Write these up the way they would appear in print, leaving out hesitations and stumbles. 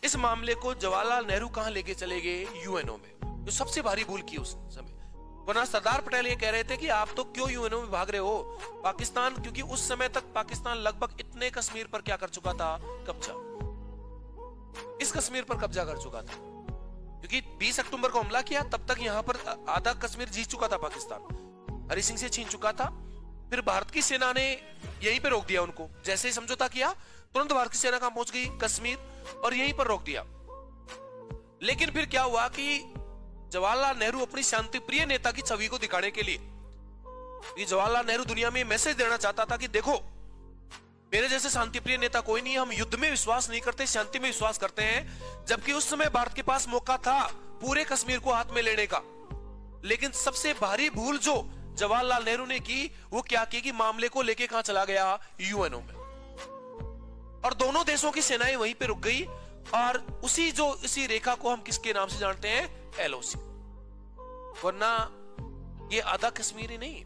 इस मामले को जवाहरलाल नेहरू कहां लेके चले गए? यूएनओ में। जो सबसे भारी भूल की उस समय, वरना सरदार पटेल ये कह रहे थे कि आप तो क्यों यूएनओ में भाग रहे हो, पाकिस्तान, क्योंकि उस समय तक पाकिस्तान लगभग इतने कश्मीर पर क्या कर चुका था, कब्जा, इस कश्मीर पर कब्जा कर चुका था, क्योंकि 20 अक्टूबर को हमला किया, तब तक यहां पर आधा कश्मीर जीत चुका था पाकिस्तान, हरि सिंह से छीन चुका था। फिर भारत की सेना ने यहीं पे रोक दिया उनको, जैसे ही समझौता किया तुरंत भारत की सेना कहां पहुंच गई, कश्मीर, और यहीं पर रोक दिया। लेकिन फिर क्या हुआ कि जवाहरलाल नेहरू अपनी शांति प्रिय नेता की छवि को दिखाने के लिए, जवाहरलाल नेहरू दुनिया में मैसेज देना चाहता था कि देखो मेरे जैसे शांति प्रिय नेता कोई नहीं, हम युद्ध में विश्वास नहीं करते, शांति में विश्वास करते हैं। जबकि उस समय भारत के पास मौका था पूरे कश्मीर को हाथ में लेने का, लेकिन सबसे भारी भूल जो जवाहरलाल नेहरू ने की वो क्या की कि मामले को लेके कहां चला गया, यूएनओ में, और दोनों देशों की सेनाएं वहीं पे रुक गई। और इसी रेखा को हम किसके नाम से जानते हैं, एलओसी। वरना ये आधा कश्मीर ही नहीं,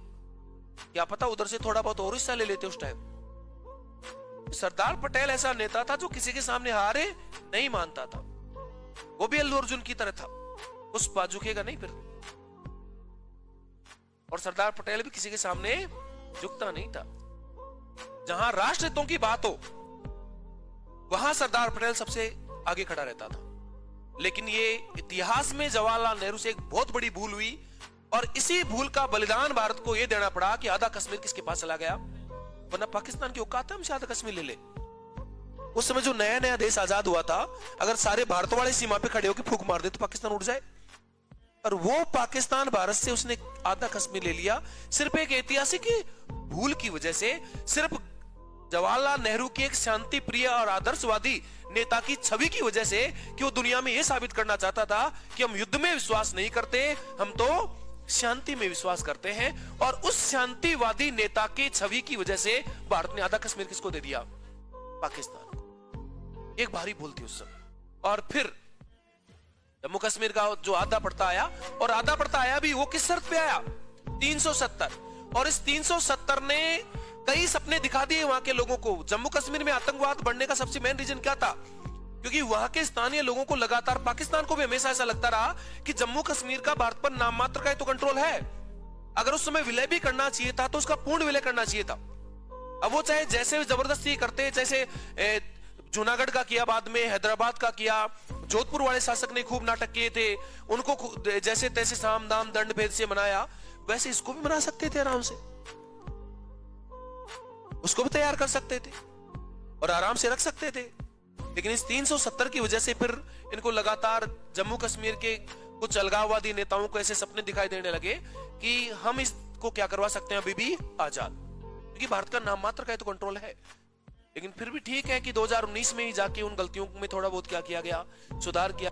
क्या पता उधर से थोड़ा बहुत और हिस्सा ले लेते उस टाइम। सरदार पटेल ऐसा नेता था जो किसी के सामने हारे नहीं मानता था, वो भी अल्लू अर्जुन की तरह था, उस पर झुकेगा नहीं फिर। और सरदार पटेल भी किसी के सामने झुकता नहीं था। जहां राष्ट्र हितों की बात हो वहां सरदार पटेल सबसे आगे खड़ा रहता था। लेकिन ये इतिहास में जवाहरलाल नेहरू से एक बहुत बड़ी भूल हुई, और इसी भूल का बलिदान भारत को यह देना पड़ा कि आधा कश्मीर किसके पास चला गया, वरना पाकिस्तान की औकात है हमसे आधा कश्मीर ले ले। उस समय जो नया नया देश आजाद हुआ था, अगर सारे भारत वाले सीमा पे खड़े होकर फूंक मार दे तो पाकिस्तान उड़ जाए, और वो पाकिस्तान भारत से उसने आधा कश्मीर ले लिया सिर्फ एक ऐतिहासिक भूल की वजह से, सिर्फ जवाहरलाल नेहरू की एक शांति प्रिय और आदर्शवादी नेता की छवि की वजह से, कि वो दुनिया में यह साबित करना चाहता था कि हम युद्ध में विश्वास नहीं करते, हम तो शांति में विश्वास करते हैं। और उस शांतिवादी नेता की छवि की वजह से भारत ने आधा कश्मीर किसको दे दिया, पाकिस्तान को। एक भारी भूल थी उस समय। और फिर जम्मू कश्मीर का जो आधा पड़ता आया, और आधा पड़ता आया भी वो किस शर्त पे आया, 370, और इस 370 ने कई सपने दिखा दिए वहां के लोगों को। जम्मू कश्मीर में आतंकवाद बढ़ने का सबसे मेन रीजन क्या था, क्योंकि वहां के स्थानीय लोगों को लगातार, पाकिस्तान को भी हमेशा ऐसा लगता रहा कि जम्मू कश्मीर का भारत पर नाम मात्र का तो कंट्रोल है, अगर उस समय विलय भी करना चाहिए था तो उसका पूर्ण विलय करना चाहिए था। अब वो चाहे जैसे जबरदस्ती करते, जैसे जूनागढ़ का किया, बाद में हैदराबाद का किया, जोधपुर वाले शासक ने खूब नाटक किए थे, उनको जैसे तैसे साम दाम दंड भेद से मनाया, वैसे इसको भी मना सकते थे आराम से, उसको भी तैयार कर सकते थे और आराम से रख सकते थे। लेकिन इस 370 की वजह से फिर इनको लगातार जम्मू कश्मीर के कुछ अलगाववादी नेताओं को ऐसे सपने दिखाई देने लगे कि हम इसको क्या करवा सकते हैं, अभी भी आजाद, क्योंकि भारत का नाम मात्र का तो कंट्रोल है। लेकिन फिर भी ठीक है कि 2019 में ही जाके उन गलतियों में थोड़ा बहुत क्या किया गया, सुधार किया।